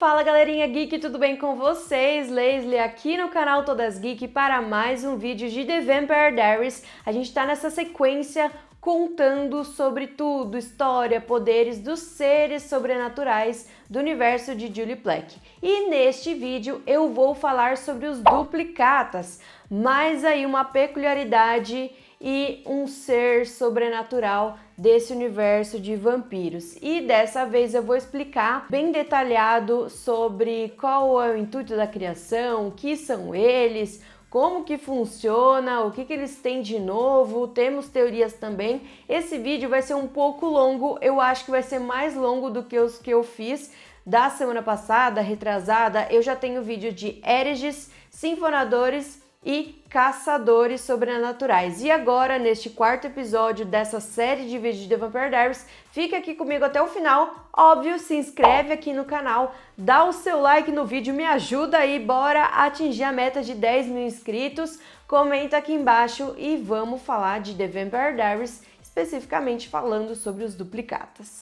Fala galerinha geek, tudo bem com vocês? Leslie aqui no canal Todas Geek para mais um vídeo de The Vampire Diaries. A gente tá nessa sequência contando sobre tudo, história, poderes dos seres sobrenaturais do universo de Julie Plec. E neste vídeo eu vou falar sobre os duplicatas, mais aí uma peculiaridade e um ser sobrenatural desse universo de vampiros. E dessa vez eu vou explicar bem detalhado sobre qual é o intuito da criação, o que são eles, como que funciona, o que eles têm de novo, temos teorias também. Esse vídeo vai ser um pouco longo, eu acho que vai ser mais longo do que os que eu fiz da semana passada, retrasada. Eu já tenho vídeo de hereges, sinfonadores e caçadores sobrenaturais. E agora, neste quarto episódio dessa série de vídeos de The Vampire Diaries, fica aqui comigo até o final. Óbvio, se inscreve aqui no canal, dá o seu like no vídeo, me ajuda aí, bora atingir a meta de 10 mil inscritos. Comenta aqui embaixo e vamos falar de The Vampire Diaries, especificamente falando sobre os duplicatas.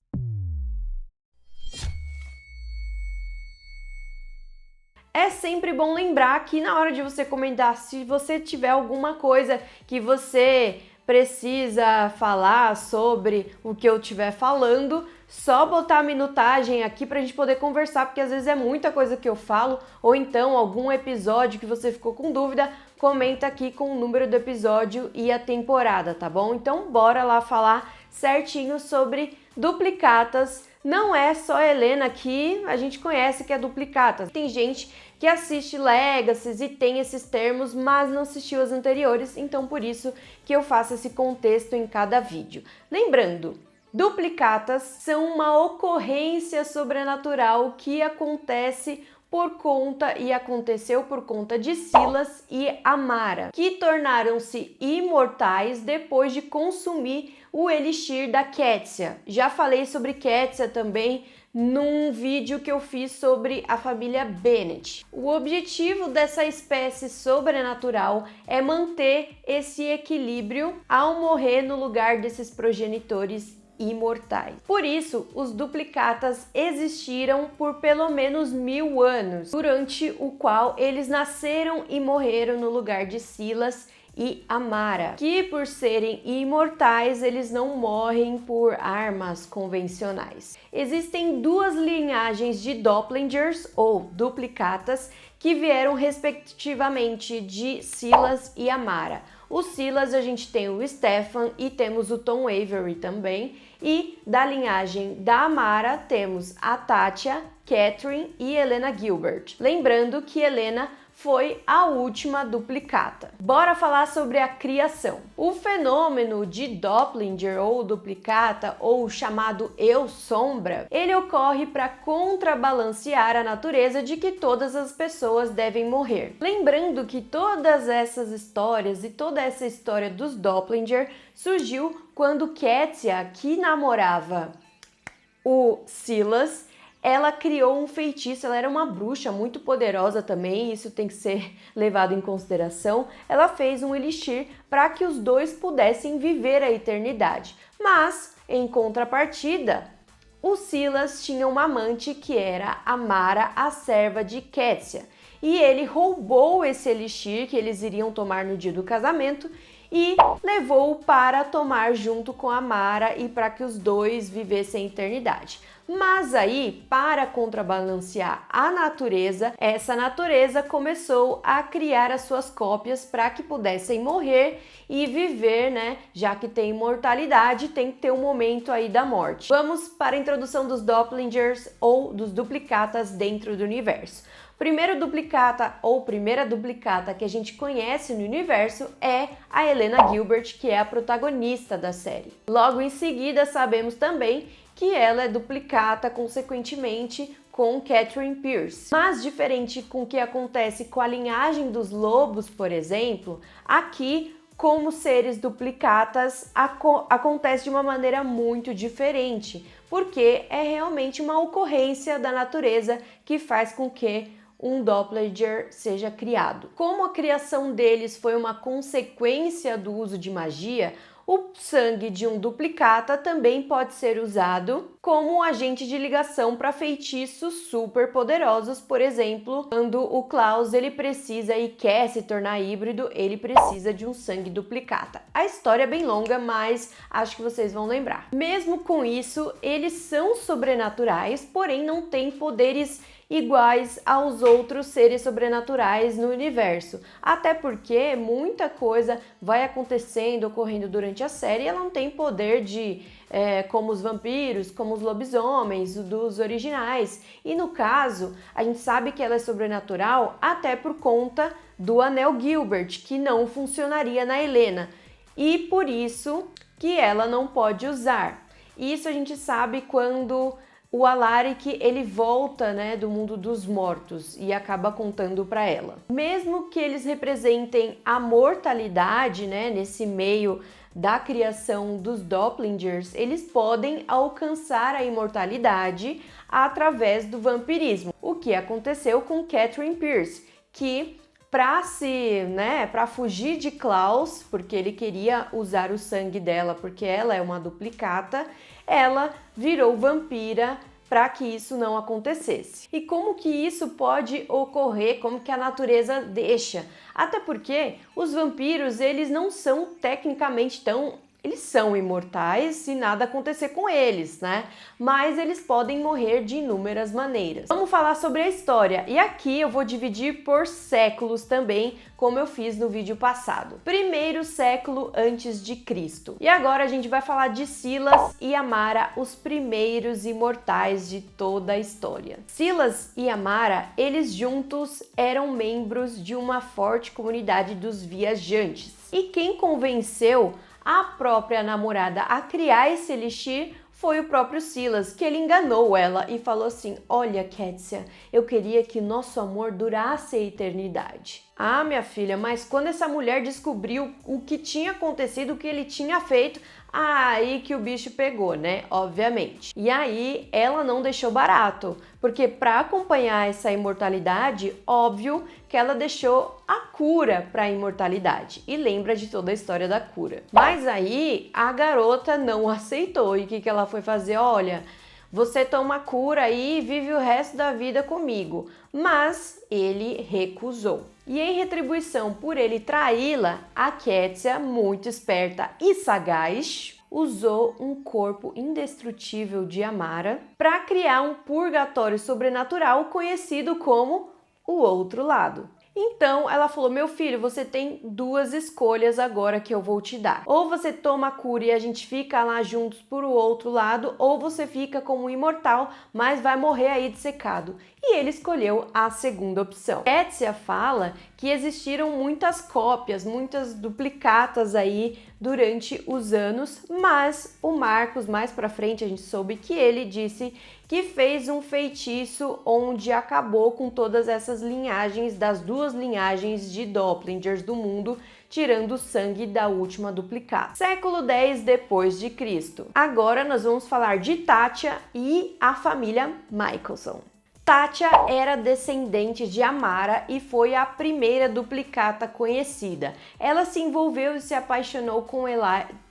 É sempre bom lembrar que na hora de você comentar, se você tiver alguma coisa que você precisa falar sobre o que eu estiver falando, só botar a minutagem aqui pra gente poder conversar, porque às vezes é muita coisa que eu falo, ou então algum episódio que você ficou com dúvida, comenta aqui com o número do episódio e a temporada, tá bom? Então bora lá falar certinho sobre duplicatas. Não é só a Helena que a gente conhece que é duplicata. Tem gente que assiste Legacies e tem esses termos, mas não assistiu as anteriores, então por isso que eu faço esse contexto em cada vídeo. Lembrando, duplicatas são uma ocorrência sobrenatural que acontece por conta e aconteceu por conta de Silas e Amara, que tornaram-se imortais depois de consumir o elixir da Qetsia. Já falei sobre Qetsia também num vídeo que eu fiz sobre a família Bennett. O objetivo dessa espécie sobrenatural é manter esse equilíbrio ao morrer no lugar desses progenitores imortais. Por isso, os duplicatas existiram por pelo menos 1000 anos, durante o qual eles nasceram e morreram no lugar de Silas e Amara, que por serem imortais, eles não morrem por armas convencionais. Existem duas linhagens de Dopplingers, ou duplicatas, que vieram respectivamente de Silas e Amara. O Silas a gente tem o Stefan e temos o Tom Avery também, e da linhagem da Amara temos a Tatia, Catherine e Helena Gilbert. Lembrando que Helena foi a última duplicata. Bora falar sobre a criação. O fenômeno de Doppler ou duplicata, ou chamado eu sombra, ele ocorre para contrabalancear a natureza de que todas as pessoas devem morrer. Lembrando que todas essas histórias e toda essa história dos Doppler surgiu quando Qetsia, que namorava o Silas, ela criou um feitiço, ela era uma bruxa muito poderosa também, isso tem que ser levado em consideração. Ela fez um elixir para que os dois pudessem viver a eternidade. Mas, em contrapartida, o Silas tinha uma amante que era Amara, a serva de Qetsia. E ele roubou esse elixir que eles iriam tomar no dia do casamento e levou para tomar junto com Amara e para que os dois vivessem a eternidade. Mas aí, para contrabalancear a natureza, essa natureza começou a criar as suas cópias para que pudessem morrer e viver, né? Já que tem imortalidade, tem que ter um momento aí da morte. Vamos para a introdução dos Dopplingers ou dos duplicatas dentro do universo. Primeiro duplicata ou primeira duplicata que a gente conhece no universo é a Helena Gilbert, que é a protagonista da série. Logo em seguida, sabemos também que ela é duplicata, consequentemente, com Catherine Pierce. Mas diferente com o que acontece com a linhagem dos lobos, por exemplo, aqui, como seres duplicatas, acontece de uma maneira muito diferente, porque é realmente uma ocorrência da natureza que faz com que um Doppler seja criado. Como a criação deles foi uma consequência do uso de magia, O sangue de um duplicata também pode ser usado como agente de ligação para feitiços super poderosos. Por exemplo, quando o Klaus ele precisa e quer se tornar híbrido, ele precisa de um sangue duplicata. A história é bem longa, mas acho que vocês vão lembrar. Mesmo com isso, eles são sobrenaturais, porém não têm poderes iguais aos outros seres sobrenaturais no universo. Até porque muita coisa vai acontecendo, ocorrendo durante a série e ela não tem poder de como os vampiros, como os lobisomens, dos originais. E no caso, a gente sabe que ela é sobrenatural até por conta do Anel Gilbert, que não funcionaria na Helena. E por isso que ela não pode usar. Isso a gente sabe quando o Alaric ele volta, né, do mundo dos mortos e acaba contando para ela. Mesmo que eles representem a mortalidade, né, nesse meio da criação dos Dopplingers, eles podem alcançar a imortalidade através do vampirismo. O que aconteceu com Catherine Pierce, que para fugir de Klaus, porque ele queria usar o sangue dela, porque ela é uma duplicata, ela virou vampira para que isso não acontecesse. E como que isso pode ocorrer? Como que a natureza deixa? Até porque os vampiros, eles não são tecnicamente eles são imortais se nada acontecer com eles, né? Mas eles podem morrer de inúmeras maneiras. Vamos falar sobre a história. E aqui eu vou dividir por séculos também, como eu fiz no vídeo passado. Primeiro século antes de Cristo. E agora a gente vai falar de Silas e Amara, os primeiros imortais de toda a história. Silas e Amara, eles juntos eram membros de uma forte comunidade dos viajantes. E quem convenceu a própria namorada a criar esse elixir foi o próprio Silas, que ele enganou ela e falou assim: olha, Kétia, eu queria que nosso amor durasse a eternidade. Ah, minha filha, mas quando essa mulher descobriu o que tinha acontecido, o que ele tinha feito, aí que o bicho pegou, né? Obviamente. E aí ela não deixou barato, porque para acompanhar essa imortalidade, óbvio que ela deixou a cura para a imortalidade. E lembra de toda a história da cura. Mas aí a garota não aceitou. E o que ela foi fazer? Olha, você toma cura aí e vive o resto da vida comigo. Mas ele recusou. E em retribuição por ele traí-la, a Kétia, muito esperta e sagaz, usou um corpo indestrutível de Amara para criar um purgatório sobrenatural conhecido como o Outro Lado. Então ela falou: meu filho, você tem duas escolhas agora que eu vou te dar. Ou você toma a cura e a gente fica lá juntos por o outro lado, ou você fica como um imortal, mas vai morrer aí dissecado. E ele escolheu a segunda opção. Kétia fala que existiram muitas cópias, muitas duplicatas aí durante os anos, mas o Marcos, mais pra frente, a gente soube que ele disse que fez um feitiço onde acabou com todas essas linhagens, das duas linhagens de Dopplingers do mundo, tirando o sangue da última duplicata. Século X depois de Cristo. Agora nós vamos falar de Tátia e a família Michelson. Tátia era descendente de Amara e foi a primeira duplicata conhecida. Ela se envolveu e se apaixonou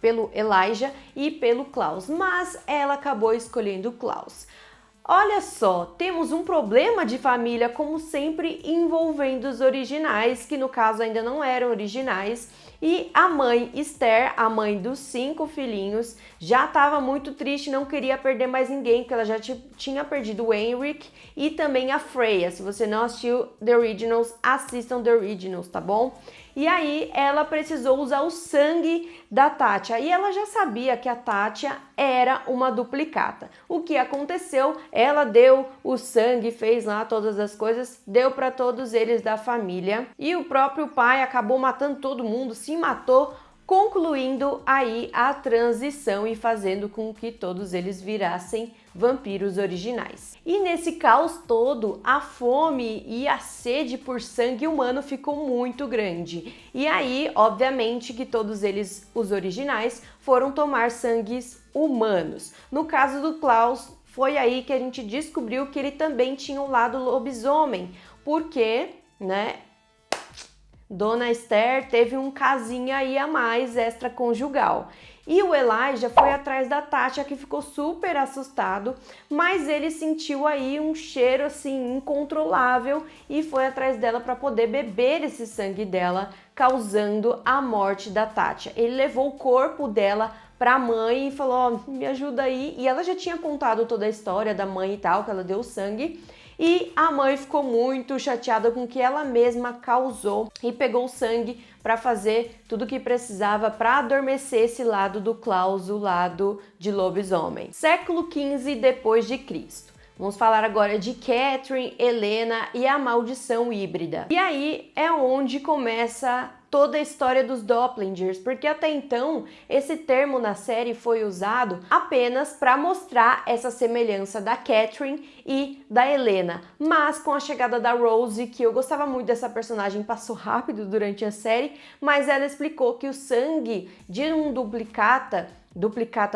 pelo Elijah e pelo Klaus, mas ela acabou escolhendo Klaus. Olha só, temos um problema de família, como sempre, envolvendo os originais, que no caso ainda não eram originais. E a mãe Esther, a mãe dos 5 filhinhos, já estava muito triste, não queria perder mais ninguém, porque ela já tinha perdido o Henrik e também a Freya. Se você não assistiu The Originals, assistam The Originals, tá bom? E aí ela precisou usar o sangue da Tátia. E ela já sabia que a Tátia era uma duplicata. O que aconteceu? Ela deu o sangue, fez lá todas as coisas, deu para todos eles da família. E o próprio pai acabou matando todo mundo, se matou, concluindo aí a transição e fazendo com que todos eles virassem vampiros originais. E nesse caos todo, a fome e a sede por sangue humano ficou muito grande. E aí, obviamente, que todos eles, os originais, foram tomar sangues humanos. No caso do Klaus, foi aí que a gente descobriu que ele também tinha um lado lobisomem, porque, né, Dona Esther teve um casinho aí a mais extraconjugal. E o Elijah foi atrás da Tasha, que ficou super assustado, mas ele sentiu aí um cheiro assim incontrolável e foi atrás dela para poder beber esse sangue dela, causando a morte da Tasha. Ele levou o corpo dela para a mãe e falou: "Ó, me ajuda aí". E ela já tinha contado toda a história da mãe e tal, que ela deu sangue. E a mãe ficou muito chateada com o que ela mesma causou e pegou o sangue para fazer tudo o que precisava para adormecer esse lado do Klaus, o lado de lobisomem. Século XV depois de Cristo. Vamos falar agora de Catherine, Helena e a maldição híbrida. E aí é onde começa toda a história dos Dopplingers, porque até então esse termo na série foi usado apenas para mostrar essa semelhança da Catherine e da Helena, mas com a chegada da Rose, que eu gostava muito dessa personagem, passou rápido durante a série, mas ela explicou que o sangue de um duplicata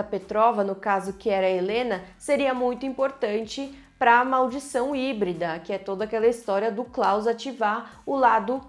Petrova, no caso que era a Helena, seria muito importante para a maldição híbrida, que é toda aquela história do Klaus ativar o lado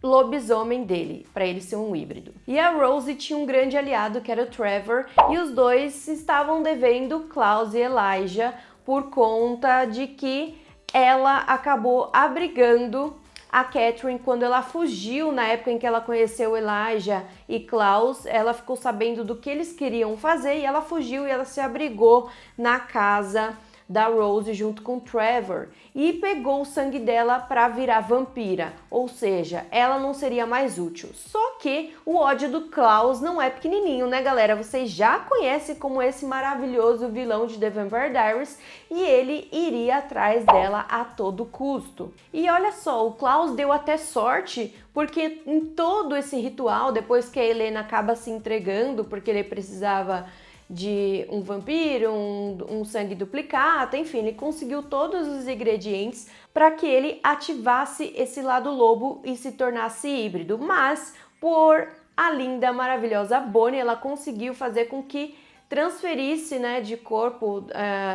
lobisomem dele, para ele ser um híbrido. E a Rose tinha um grande aliado que era o Trevor, e os dois estavam devendo Klaus e Elijah por conta de que ela acabou abrigando a Catherine quando ela fugiu, na época em que ela conheceu Elijah e Klaus. Ela ficou sabendo do que eles queriam fazer e ela fugiu e ela se abrigou na casa da Rose junto com Trevor e pegou o sangue dela para virar vampira, ou seja, ela não seria mais útil. Só que o ódio do Klaus não é pequenininho, né, galera? Vocês já conhecem como esse maravilhoso vilão de The Vampire Diaries e ele iria atrás dela a todo custo. E olha só, o Klaus deu até sorte porque em todo esse ritual, depois que a Helena acaba se entregando porque ele precisava de um vampiro, um sangue duplicata, enfim, ele conseguiu todos os ingredientes para que ele ativasse esse lado lobo e se tornasse híbrido, mas por a linda, maravilhosa Bonnie, ela conseguiu fazer com que transferisse, né, de corpo,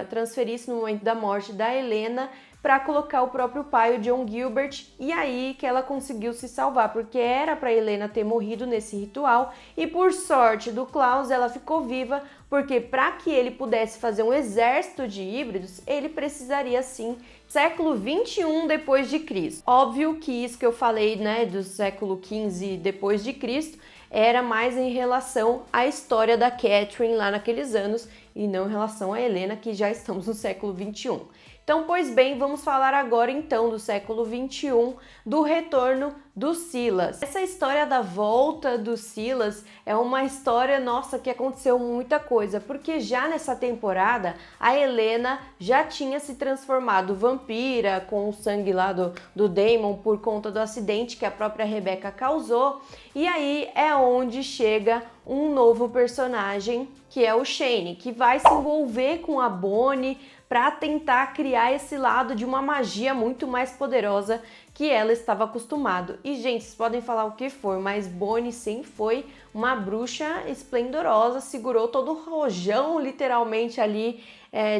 transferisse no momento da morte da Helena para colocar o próprio pai, o John Gilbert, e aí que ela conseguiu se salvar, porque era para Helena ter morrido nesse ritual, e por sorte do Klaus ela ficou viva, porque para que ele pudesse fazer um exército de híbridos, ele precisaria sim século 21 depois de Cristo. Óbvio que isso que eu falei, né, do século 15 depois de Cristo, era mais em relação à história da Catherine lá naqueles anos e não em relação a Helena, que já estamos no século 21. Então, pois bem, vamos falar agora então do século 21, do retorno do Silas. Essa história da volta do Silas é uma história, nossa, que aconteceu muita coisa, porque já nessa temporada a Helena já tinha se transformado vampira com o sangue lá do Damon por conta do acidente que a própria Rebecca causou, e aí é onde chega um novo personagem, que é o Shane, que vai se envolver com a Bonnie para tentar criar esse lado de uma magia muito mais poderosa que ela estava acostumado. E, gente, vocês podem falar o que for, mas Bonnie sim foi uma bruxa esplendorosa, segurou todo o rojão, literalmente, ali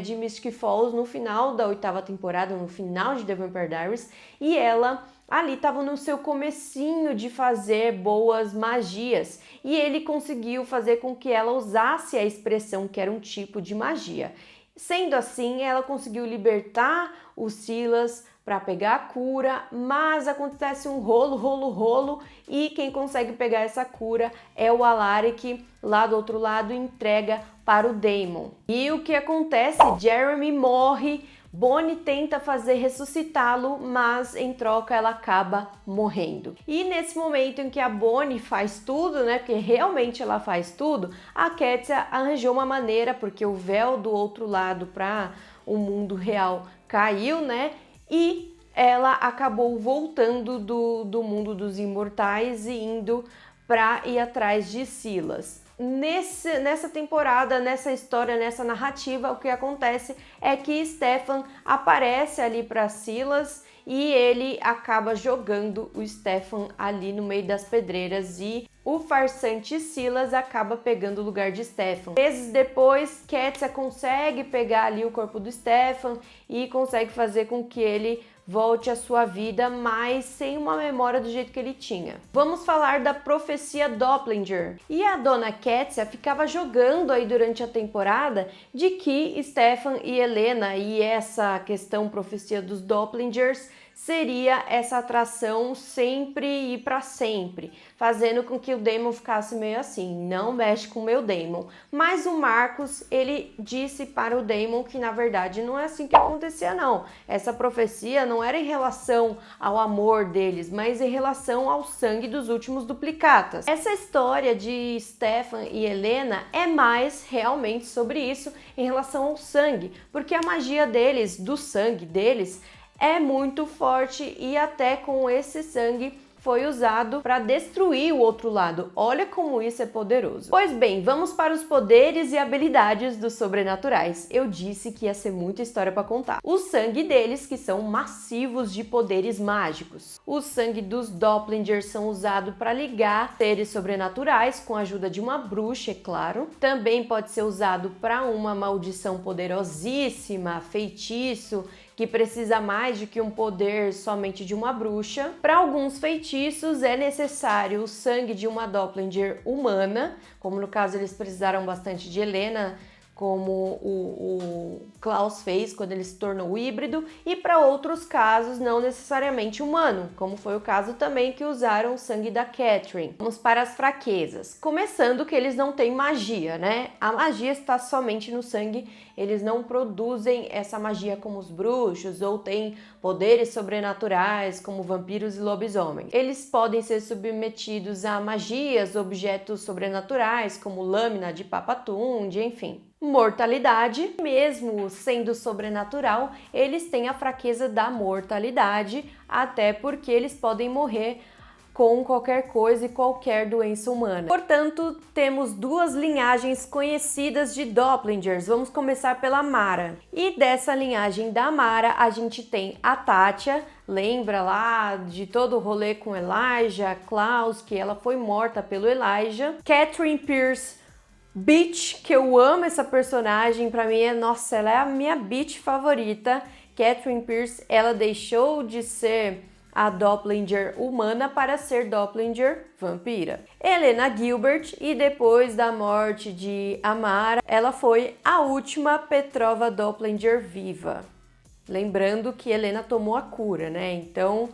de Mystic Falls no final da 8ª temporada, no final de The Vampire Diaries, e ela ali estava no seu comecinho de fazer boas magias, e ele conseguiu fazer com que ela usasse a expressão que era um tipo de magia. Sendo assim, ela conseguiu libertar o Silas para pegar a cura, mas acontece um rolo, e quem consegue pegar essa cura é o Alaric, lá do outro lado, entrega para o Damon. E o que acontece? Jeremy morre, Bonnie tenta fazer ressuscitá-lo, mas em troca ela acaba morrendo. E nesse momento em que a Bonnie faz tudo, né, porque realmente ela faz tudo, a Katia arranjou uma maneira, porque o véu do outro lado para o mundo real caiu, né, e ela acabou voltando do mundo dos imortais e indo para ir atrás de Silas. Nessa temporada, nessa história, nessa narrativa, o que acontece é que Stefan aparece ali para Silas e ele acaba jogando o Stefan ali no meio das pedreiras e o farsante Silas acaba pegando o lugar de Stefan. Meses depois, Katia consegue pegar ali o corpo do Stefan e consegue fazer com que ele volte à sua vida, mas sem uma memória do jeito que ele tinha. Vamos falar da profecia Doppler. E a dona Katja ficava jogando aí durante a temporada de que Stefan e Helena e essa questão profecia dos Dopplingers seria essa atração sempre e para sempre, fazendo com que o Damon ficasse meio assim, não mexe com o meu Damon. Mas o Marcus, ele disse para o Damon que na verdade não é assim que acontecia não. Essa profecia não era em relação ao amor deles, mas em relação ao sangue dos últimos duplicatas. Essa história de Stefan e Helena é mais realmente sobre isso em relação ao sangue, porque a magia deles, do sangue deles, é muito forte e até com esse sangue foi usado para destruir o outro lado. Olha como isso é poderoso. Pois bem, vamos para os poderes e habilidades dos sobrenaturais. Eu disse que ia ser muita história para contar. O sangue deles, que são massivos de poderes mágicos. O sangue dos Dopplingers são usados para ligar seres sobrenaturais com a ajuda de uma bruxa, é claro. Também pode ser usado para uma maldição poderosíssima, feitiço, que precisa mais do que um poder somente de uma bruxa. Para alguns feitiços é necessário o sangue de uma Doppler humana, como no caso eles precisaram bastante de Helena, como o Klaus fez quando ele se tornou híbrido, e para outros casos não necessariamente humano, como foi o caso também que usaram o sangue da Catherine. Vamos para as fraquezas, começando que eles não têm magia, né? A magia está somente no sangue, eles não produzem essa magia como os bruxos ou têm poderes sobrenaturais como vampiros e lobisomens. Eles podem ser submetidos a magias, objetos sobrenaturais como lâmina de Papatund, enfim. Mortalidade, mesmo sendo sobrenatural, eles têm a fraqueza da mortalidade, até porque eles podem morrer com qualquer coisa e qualquer doença humana. Portanto, temos duas linhagens conhecidas de Dopplingers. Vamos começar pela Mara. E dessa linhagem da Mara, a gente tem a Tatya, lembra lá de todo o rolê com Elijah, Klaus, que ela foi morta pelo Elijah. Catherine Pierce, Bitch, que eu amo essa personagem, pra mim nossa, ela é a minha Bitch favorita. Catherine Pierce, ela deixou de ser a Doppler humana para ser Doppler vampira. Helena Gilbert, e depois da morte de Amara, ela foi a última Petrova Doppler viva. Lembrando que Helena tomou a cura, né? Então,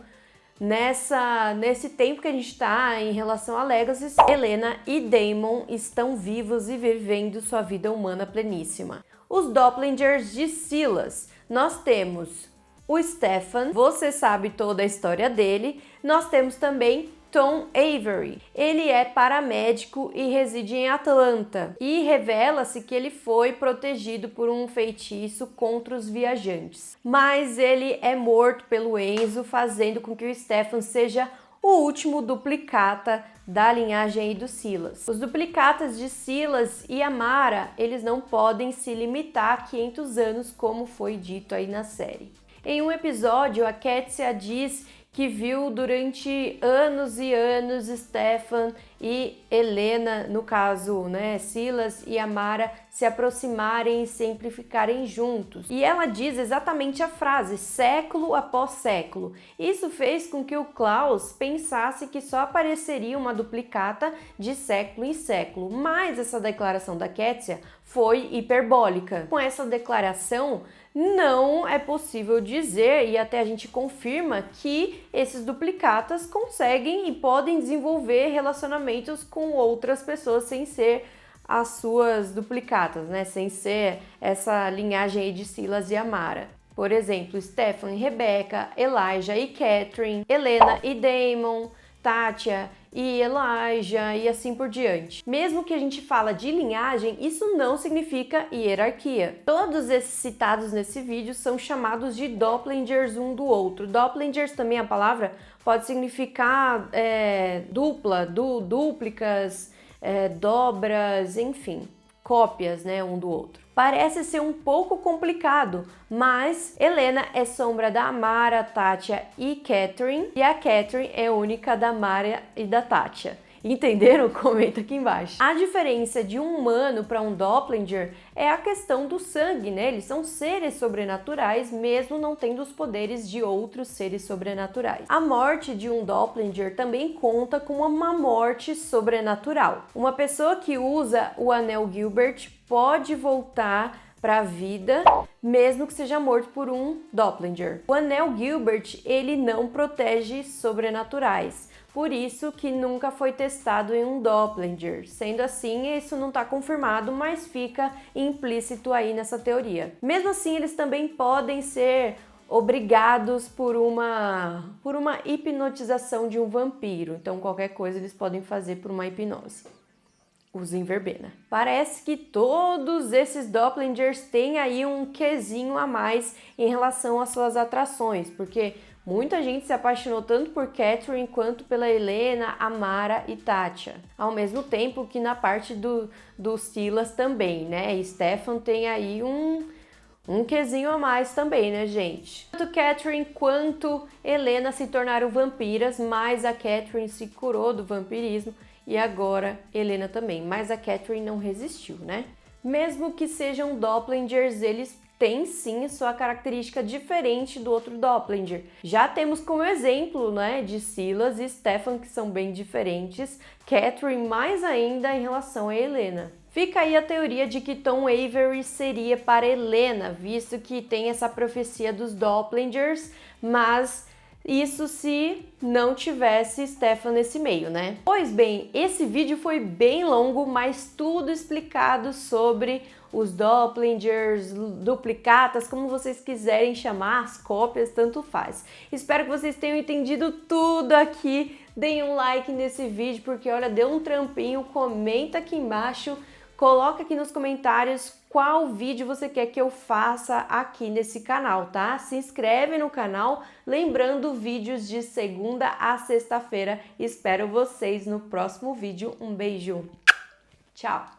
nesse tempo que a gente está em relação a Legacy, Helena e Damon estão vivos e vivendo sua vida humana pleníssima. Os Dopplingers de Silas, nós temos o Stefan, você sabe toda a história dele. Nós temos também Tom Avery. Ele é paramédico e reside em Atlanta. E revela-se que ele foi protegido por um feitiço contra os viajantes. Mas ele é morto pelo Enzo, fazendo com que o Stefan seja o último duplicata da linhagem aí do Silas. Os duplicatas de Silas e Amara, eles não podem se limitar a 500 anos, como foi dito aí na série. Em um episódio, a Katja diz que viu durante anos e anos Stefan e Helena, no caso, né, Silas e Amara, se aproximarem e sempre ficarem juntos. E ela diz exatamente a frase, século após século. Isso fez com que o Klaus pensasse que só apareceria uma duplicata de século em século, mas essa declaração da Katja foi hiperbólica. Com essa declaração, não é possível dizer, e até a gente confirma, que esses duplicatas conseguem e podem desenvolver relacionamentos com outras pessoas sem ser as suas duplicatas, né? Sem ser essa linhagem aí de Silas e Amara. Por exemplo, Stefan e Rebecca, Elijah e Catherine, Helena e Damon, Tatya e Elijah e assim por diante. Mesmo que a gente fala de linhagem, isso não significa hierarquia. Todos esses citados nesse vídeo são chamados de Dopplingers um do outro. Dopplingers também, a palavra pode significar dupla, dúplicas, dobras, enfim, cópias, né, um do outro. Parece ser um pouco complicado, mas Helena é sombra da Amara, Tatya e Catherine, e a Catherine é única da Amara e da Tatya. Entenderam? Comenta aqui embaixo. A diferença de um humano para um Doppelganger é a questão do sangue, né? Eles são seres sobrenaturais, mesmo não tendo os poderes de outros seres sobrenaturais. A morte de um Doppelganger também conta como uma morte sobrenatural. Uma pessoa que usa o Anel Gilbert pode voltar para a vida, mesmo que seja morto por um Doppelganger. O Anel Gilbert, ele não protege sobrenaturais. Por isso que nunca foi testado em um Doppelganger. Sendo assim, isso não está confirmado, mas fica implícito aí nessa teoria. Mesmo assim, eles também podem ser obrigados por uma hipnotização de um vampiro. Então, qualquer coisa eles podem fazer por uma hipnose. Usem verbena. Parece que todos esses Doppelgangers têm aí um quezinho a mais em relação às suas atrações, porque muita gente se apaixonou tanto por Catherine quanto pela Helena, Amara e Tatcha. Ao mesmo tempo que na parte do Silas também, né? E Stefan tem aí um quezinho a mais também, né, gente? Tanto Catherine quanto Helena se tornaram vampiras, mas a Catherine se curou do vampirismo e agora Helena também, mas a Catherine não resistiu, né? Mesmo que sejam Doppelgangers, eles têm sim sua característica diferente do outro Doppelganger. Já temos como exemplo, né, de Silas e Stefan, que são bem diferentes, Catherine mais ainda em relação a Helena. Fica aí a teoria de que Tom Avery seria para Helena, visto que tem essa profecia dos Doppelgangers, mas isso se não tivesse Stefan nesse meio, né? Pois bem, esse vídeo foi bem longo, mas tudo explicado sobre os Doppelgangers, duplicatas, como vocês quiserem chamar, as cópias, tanto faz. Espero que vocês tenham entendido tudo aqui. Deem um like nesse vídeo, porque olha, deu um trampinho, comenta aqui embaixo. Coloca aqui nos comentários qual vídeo você quer que eu faça aqui nesse canal, tá? Se inscreve no canal, lembrando vídeos de segunda a sexta-feira. Espero vocês no próximo vídeo. Um beijo. Tchau!